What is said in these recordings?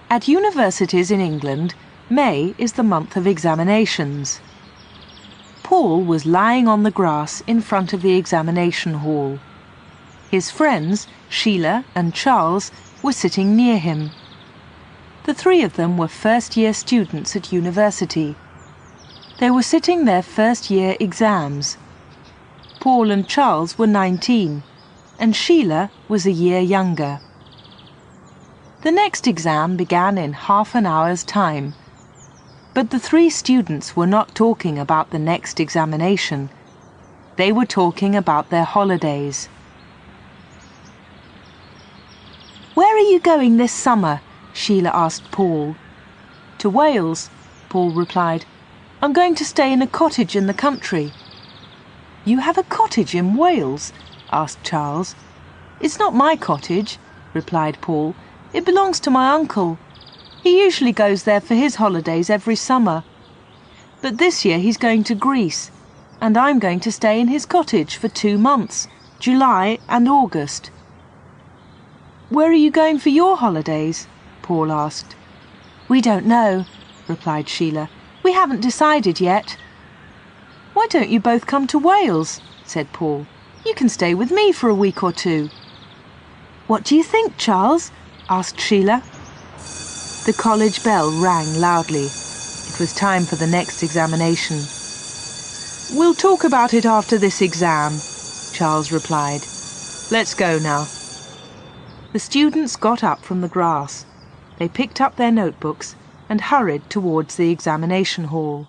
At universities in England, May is the month of examinations. Paul was lying on the grass in front of the examination hall. His friends, Sheila and Charles, were sitting near him. The three of them were first-year students at university. They were sitting their first-year exams. Paul and Charles were 19, and Sheila was a year younger. The next exam began in half an hour's time, but the three students were not talking about the next examination. They were talking about their holidays. "Where are you going this summer?" Sheila asked Paul. "To Wales," Paul replied. "I'm going to stay in a cottage in the country." "You have a cottage in Wales?" asked Charles. "It's not my cottage," replied Paul. "It belongs to my uncle. He usually goes there for his holidays every summer. But this year he's going to Greece, and I'm going to stay in his cottage for 2 months, July and August." "Where are you going for your holidays?" Paul asked. "We don't know," replied Sheila. "We haven't decided yet." "Why don't you both come to Wales?" said Paul. "You can stay with me for a week or 2. "What do you think, Charles?" asked Sheila. The college bell rang loudly. It was time for the next examination. "We'll talk about it after this exam," Charles replied. "Let's go now." The students got up from the grass. They picked up their notebooks and hurried towards the examination hall.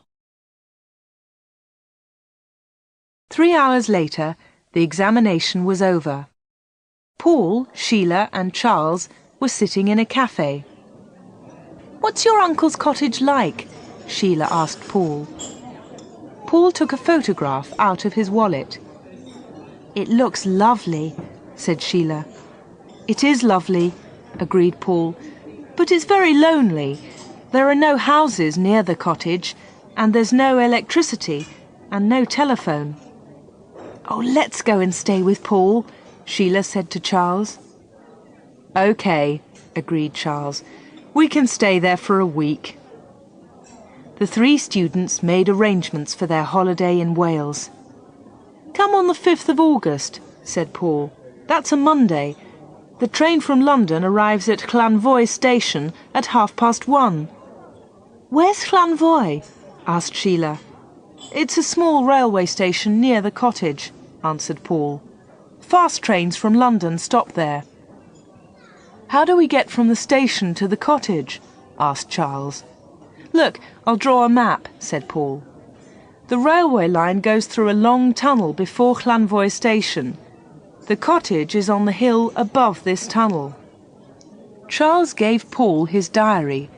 3 hours later, the examination was over. Paul, Sheila and Charles were sitting in a cafe. "What's your uncle's cottage like?" Sheila asked Paul. Paul took a photograph out of his wallet. "It looks lovely," said Sheila. "It is lovely," agreed Paul, "but it's very lonely. There are no houses near the cottage, and there's no electricity and no telephone." "Oh, let's go and stay with Paul," Sheila said to Charles. "OK," agreed Charles. "We can stay there for a week." The three students made arrangements for their holiday in Wales. "Come on the 5th of August," said Paul. "That's a Monday. The train from London arrives at Llanvoy station at 1:30. "Where's Llanvoy?" asked Sheila. "It's a small railway station near the cottage," answered Paul. "Fast trains from London stop there." "How do we get from the station to the cottage?" asked Charles. "Look, I'll draw a map," said Paul. "The railway line goes through a long tunnel before Llanvoy station. The cottage is on the hill above this tunnel." Charles gave Paul his diary.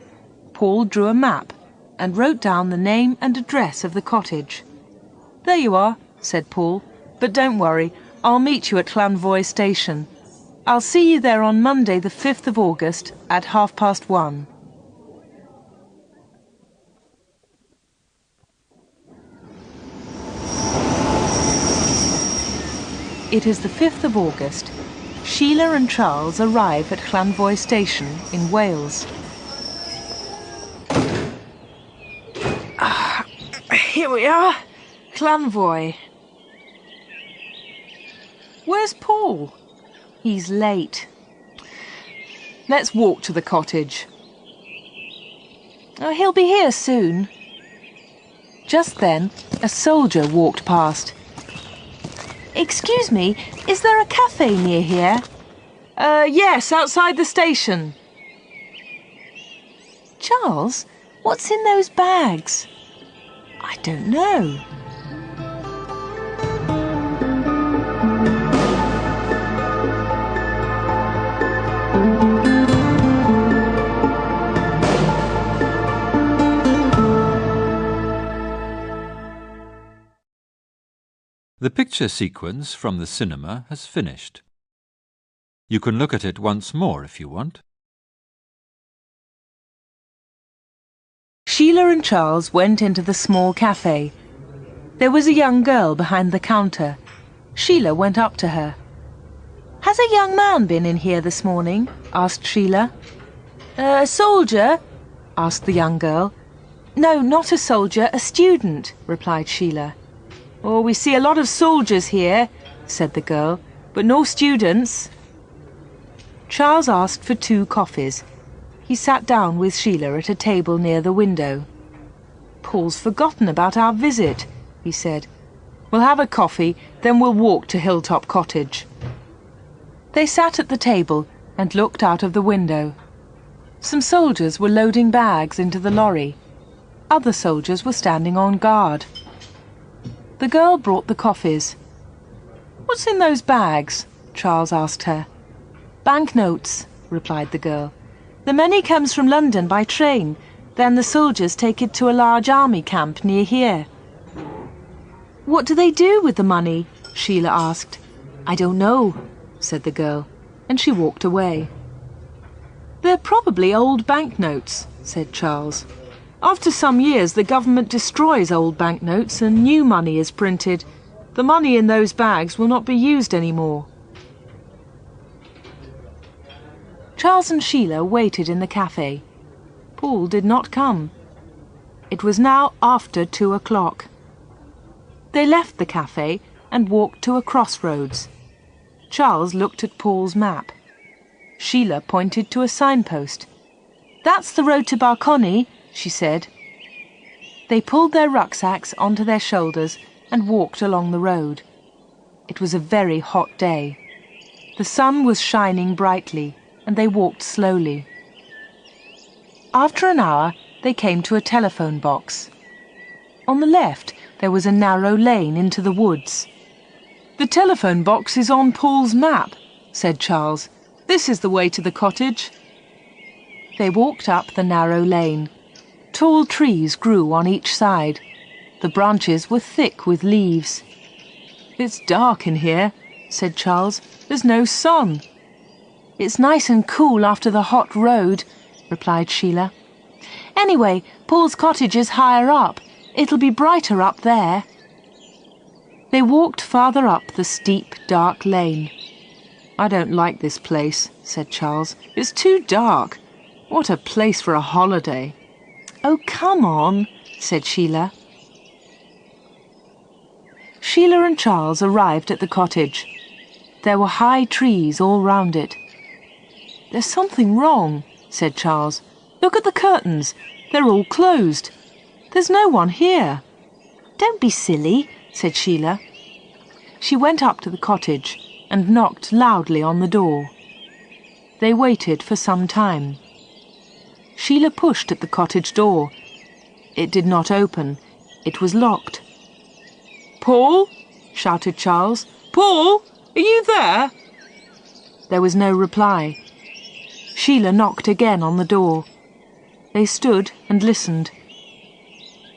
Paul drew a map and wrote down the name and address of the cottage. "There you are," said Paul. "But don't worry, I'll meet you at Llanvoy station. I'll see you there on Monday the 5th of August at 1:30. It is the 5th of August. Sheila and Charles arrive at Llanvoy station in Wales. Here we are, Llanvoy. Where's Paul? He's late. Let's walk to the cottage. Oh, he'll be here soon. Just then, a soldier walked past. "Excuse me, is there a cafe near here?" Yes, outside the station." "Charles, what's in those bags?" "I don't know." The picture sequence from the cinema has finished. You can look at it once more if you want. Sheila and Charles went into the small cafe. There was a young girl behind the counter. Sheila went up to her. "Has a young man been in here this morning?" asked Sheila. A soldier? asked the young girl. No, not a soldier, a student, replied Sheila. Oh, we see a lot of soldiers here, said the girl, but no students. Charles asked for 2 coffees. He sat down with Sheila at a table near the window. Paul's forgotten about our visit, he said. We'll have a coffee, then we'll walk to Hilltop Cottage. They sat at the table and looked out of the window. Some soldiers were loading bags into the lorry. Other soldiers were standing on guard. The girl brought the coffees. What's in those bags? Charles asked her. Banknotes, replied the girl. The money comes from London by train. Then the soldiers take it to a large army camp near here. What do they do with the money? Sheila asked. I don't know, said the girl, and she walked away. They're probably old banknotes, said Charles. After some years the government destroys old banknotes and new money is printed. The money in those bags will not be used anymore. Charles and Sheila waited in the cafe. Paul did not come. It was now after 2 o'clock. They left the cafe and walked to a crossroads. Charles looked at Paul's map. Sheila pointed to a signpost. That's the road to Barconi, she said. They pulled their rucksacks onto their shoulders and walked along the road. It was a very hot day. The sun was shining brightly, and they walked slowly. After an hour, they came to a telephone box. On the left, there was a narrow lane into the woods. The telephone box is on Paul's map, said Charles. This is the way to the cottage. They walked up the narrow lane. Tall trees grew on each side. The branches were thick with leaves. It's dark in here, said Charles. There's no sun. It's nice and cool after the hot road, replied Sheila. Anyway, Paul's cottage is higher up. It'll be brighter up there. They walked farther up the steep, dark lane. I don't like this place, said Charles. It's too dark. What a place for a holiday. Oh, come on, said Sheila. Sheila and Charles arrived at the cottage. There were high trees all round it. There's something wrong, said Charles. Look at the curtains. They're all closed. There's no one here. Don't be silly, said Sheila. She went up to the cottage and knocked loudly on the door. They waited for some time. Sheila pushed at the cottage door. It did not open. It was locked. Paul? Shouted Charles. Paul, are you there? There was no reply. Sheila knocked again on the door. They stood and listened.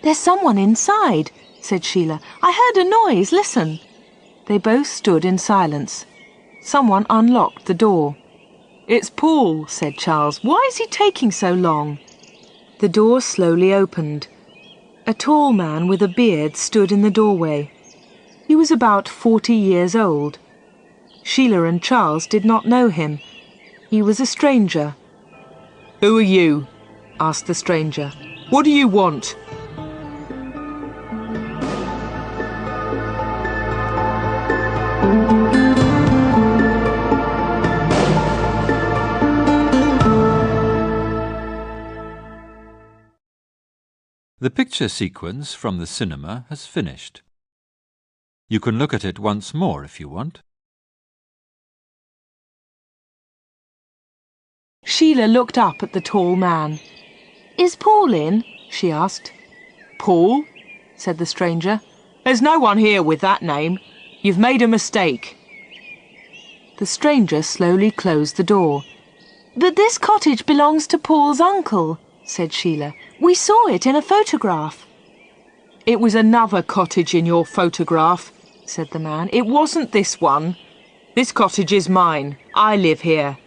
There's someone inside, said Sheila. I heard a noise. Listen. They both stood in silence. Someone unlocked the door. It's Paul, said Charles. Why is he taking so long? The door slowly opened. A tall man with a beard stood in the doorway. He was about 40 years old. Sheila and Charles did not know him. He was a stranger. Who are you? asked the stranger. What do you want? The picture sequence from the cinema has finished. You can look at it once more if you want. Sheila looked up at the tall man. Is Paul in? She asked. Paul? Said the stranger. There's no one here with that name. You've made a mistake. The stranger slowly closed the door. But this cottage belongs to Paul's uncle, said Sheila. We saw it in a photograph. It was another cottage in your photograph, said the man. It wasn't this one. This cottage is mine. I live here.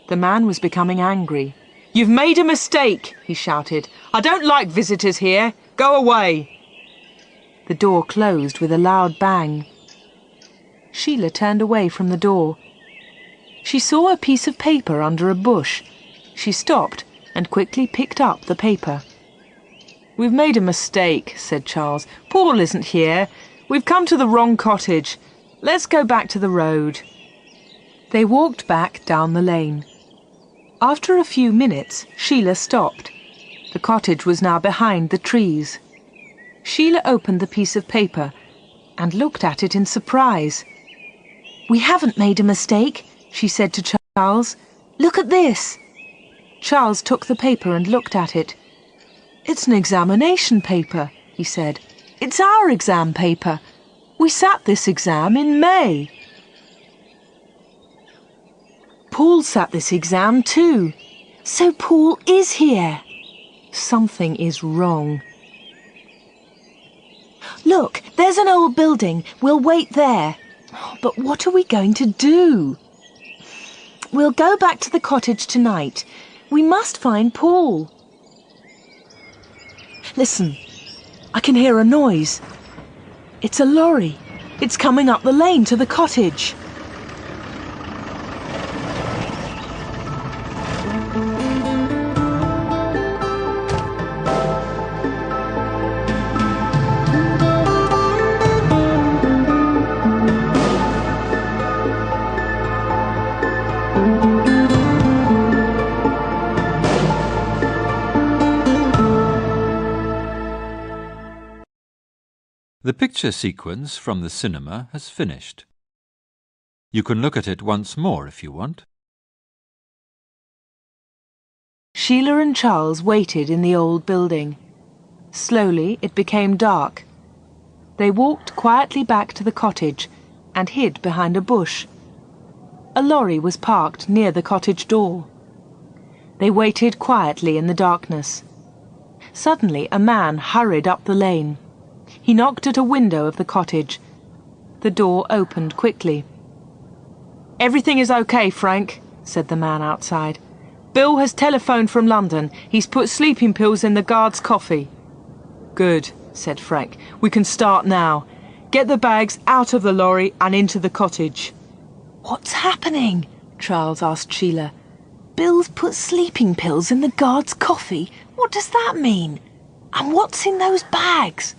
The man was becoming angry. You've made a mistake, he shouted. I don't like visitors here. Go away. The door closed with a loud bang. Sheila turned away from the door. She saw a piece of paper under a bush. She stopped and quickly picked up the paper. "We've made a mistake," said Charles. "Paul isn't here. We've come to the wrong cottage. Let's go back to the road." They walked back down the lane. After a few minutes, Sheila stopped. The cottage was now behind the trees. Sheila opened the piece of paper and looked at it in surprise. "We haven't made a mistake," she said to Charles. "Look at this." Charles took the paper and looked at it. "It's an examination paper," he said. "It's our exam paper. We sat this exam in May." "Paul sat this exam too. So Paul is here. Something is wrong." "Look, there's an old building. We'll wait there." "But what are we going to do?" "We'll go back to the cottage tonight. We must find Paul." "Listen, I can hear a noise. It's a lorry. It's coming up the lane to the cottage." The picture sequence from the cinema has finished. You can look at it once more if you want. Sheila and Charles waited in the old building. Slowly it became dark. They walked quietly back to the cottage and hid behind a bush. A lorry was parked near the cottage door. They waited quietly in the darkness. Suddenly a man hurried up the lane. He knocked at a window of the cottage. The door opened quickly. "Everything is okay, Frank," said the man outside. "Bill has telephoned from London. He's put sleeping pills in the guard's coffee." "Good," said Frank. "We can start now. Get the bags out of the lorry and into the cottage." "What's happening?" Charles asked Sheila. "Bill's put sleeping pills in the guard's coffee. What does that mean? And what's in those bags?"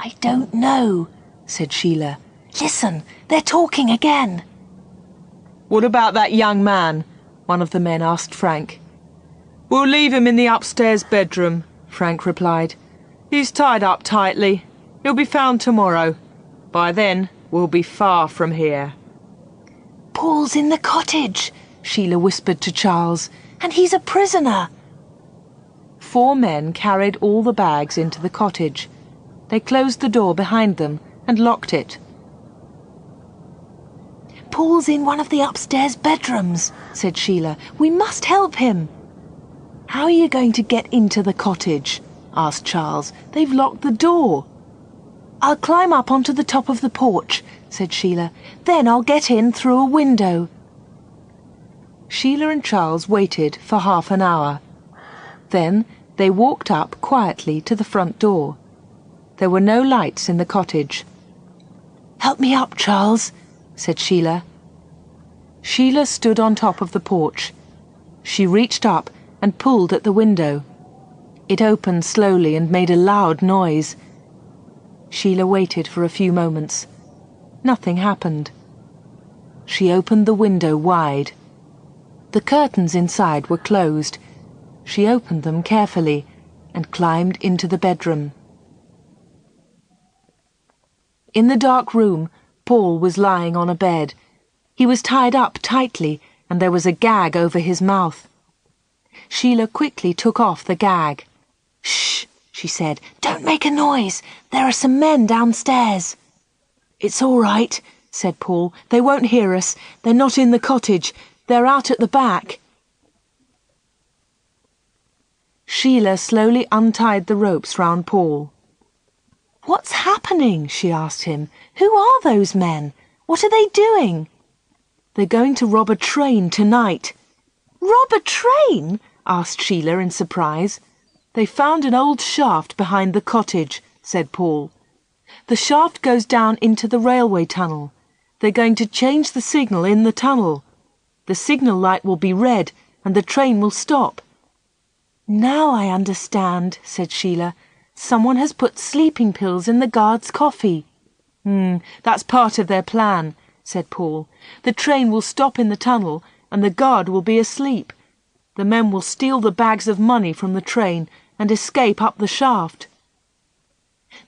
"I don't know," said Sheila. "Listen, they're talking again." "What about that young man?" one of the men asked Frank. "We'll leave him in the upstairs bedroom," Frank replied. "He's tied up tightly. He'll be found tomorrow. By then, we'll be far from here." "Paul's in the cottage," Sheila whispered to Charles, "and he's a prisoner." 4 men carried all the bags into the cottage. They closed the door behind them and locked it. "Paul's in one of the upstairs bedrooms," said Sheila. "We must help him." "How are you going to get into the cottage?" asked Charles. "They've locked the door." "I'll climb up onto the top of the porch," said Sheila. "Then I'll get in through a window." Sheila and Charles waited for half an hour. Then they walked up quietly to the front door. There were no lights in the cottage. "Help me up, Charles," said Sheila. Sheila stood on top of the porch. She reached up and pulled at the window. It opened slowly and made a loud noise. Sheila waited for a few moments. Nothing happened. She opened the window wide. The curtains inside were closed. She opened them carefully and climbed into the bedroom. In the dark room, Paul was lying on a bed. He was tied up tightly, and there was a gag over his mouth. Sheila quickly took off the gag. "Shh," she said. "Don't make a noise. There are some men downstairs." "It's all right," said Paul. "They won't hear us. They're not in the cottage. They're out at the back." Sheila slowly untied the ropes round Paul. "What's happening?" she asked him. "Who are those men? What are they doing?" "They're going to rob a train tonight." "Rob a train?" asked Sheila in surprise. "They found an old shaft behind the cottage," said Paul. "The shaft goes down into the railway tunnel. They're going to change the signal in the tunnel. The signal light will be red, and the train will stop. Now I understand, said Sheila. Someone has put sleeping pills in the guard's coffee. That's part of their plan, said Paul. The train will stop in the tunnel and the guard will be asleep. The men will steal the bags of money from the train and escape up the shaft.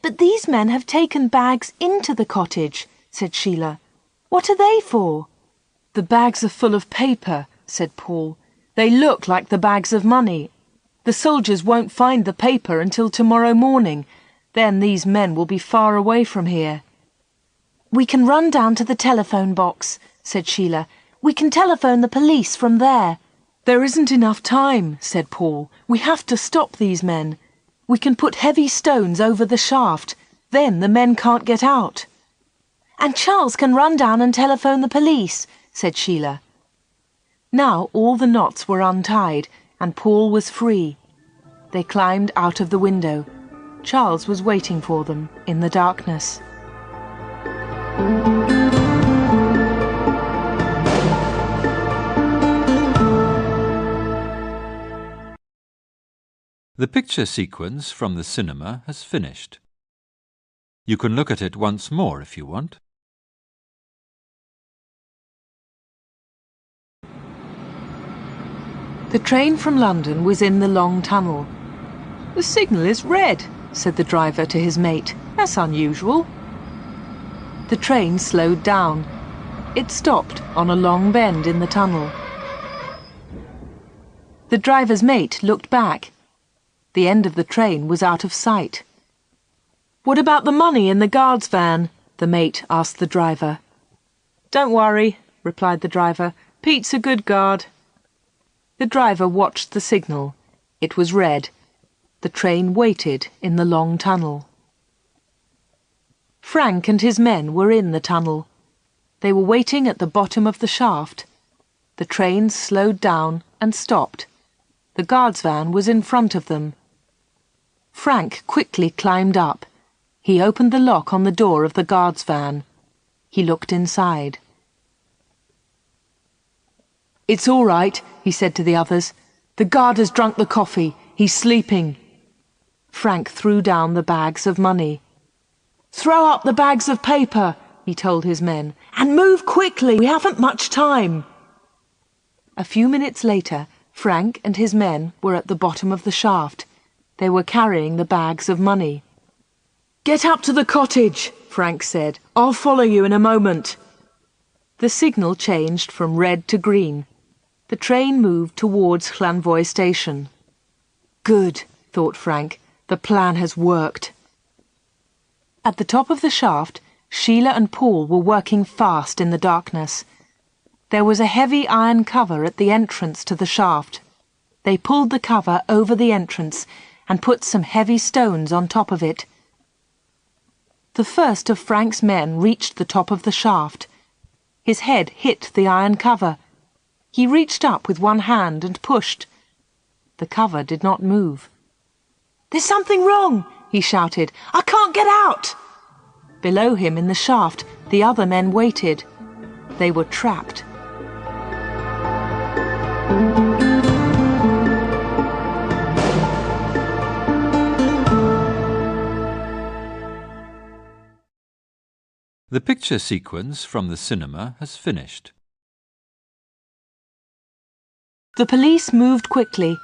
But these men have taken bags into the cottage, said Sheila. What are they for? The bags are full of paper, said Paul. They look like the bags of money. The soldiers won't find the paper until tomorrow morning. Then these men will be far away from here. We can run down to the telephone box, said Sheila. We can telephone the police from there. There isn't enough time, said Paul. We have to stop these men. We can put heavy stones over the shaft. Then the men can't get out. And Charles can run down and telephone the police, said Sheila. Now all the knots were untied and Paul was free. They climbed out of the window. Charles was waiting for them in the darkness. The picture sequence from the cinema has finished. You can look at it once more if you want. The train from London was in the long tunnel. The signal is red, said the driver to his mate. That's unusual. The train slowed down. It stopped on a long bend in the tunnel. The driver's mate looked back. The end of the train was out of sight. What about the money in the guard's van? The mate asked the driver. Don't worry, replied the driver. Pete's a good guard. The driver watched the signal. It was red. The train waited in the long tunnel. Frank and his men were in the tunnel. They were waiting at the bottom of the shaft. The train slowed down and stopped. The guard's van was in front of them. Frank quickly climbed up. He opened the lock on the door of the guard's van. He looked inside. It's all right, he said to the others. The guard has drunk the coffee. He's sleeping. Frank threw down the bags of money. Throw up the bags of paper, he told his men, and move quickly. We haven't much time. A few minutes later, Frank and his men were at the bottom of the shaft. They were carrying the bags of money. Get up to the cottage, Frank said. I'll follow you in a moment. The signal changed from red to green. The train moved towards Llanvoy station. Good, thought Frank. The plan has worked. At the top of the shaft, Sheila and Paul were working fast in the darkness. There was a heavy iron cover at the entrance to the shaft. They pulled the cover over the entrance and put some heavy stones on top of it. The first of Frank's men reached the top of the shaft. His head hit the iron cover. He reached up with one hand and pushed. The cover did not move. There's something wrong, he shouted. I can't get out. Below him in the shaft, the other men waited. They were trapped. The picture sequence from the cinema has finished. The police moved quickly.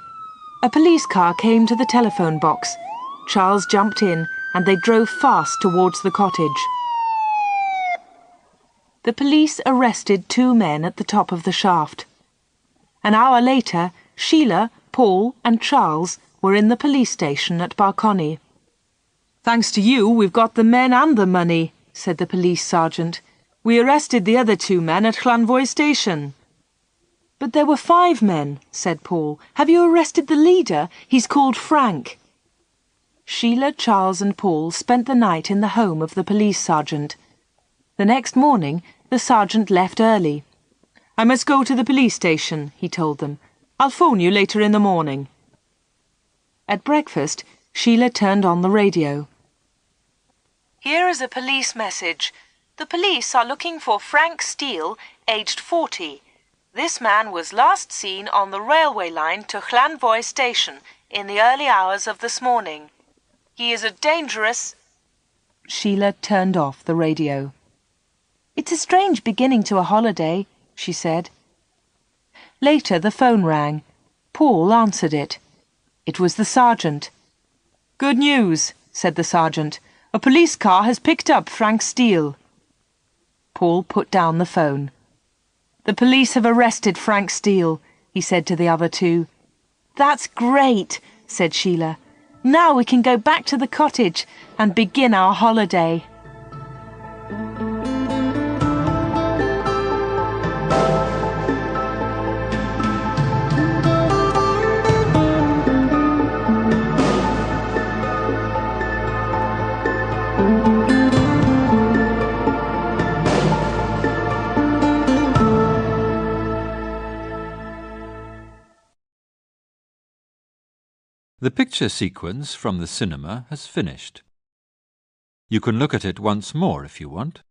A police car came to the telephone box. Charles jumped in and they drove fast towards the cottage. The police arrested 2 men at the top of the shaft. An hour later, Sheila, Paul and Charles were in the police station at Barcony. Thanks to you, we've got the men and the money, said the police sergeant. We arrested the other 2 men at Llanvoy station. But there were 5 men, said Paul. Have you arrested the leader? He's called Frank. Sheila, Charles and Paul spent the night in the home of the police sergeant. The next morning, the sergeant left early. I must go to the police station, he told them. I'll phone you later in the morning. At breakfast, Sheila turned on the radio. Here is a police message. The police are looking for Frank Steele, aged 40. This man was last seen on the railway line to Llanvoy station in the early hours of this morning. He is a dangerous... Sheila turned off the radio. It's a strange beginning to a holiday, she said. Later the phone rang. Paul answered it. It was the sergeant. Good news, said the sergeant. A police car has picked up Frank Steele. Paul put down the phone. The police have arrested Frank Steele, he said to the other two. That's great, said Sheila. Now we can go back to the cottage and begin our holiday. The picture sequence from the cinema has finished. You can look at it once more if you want.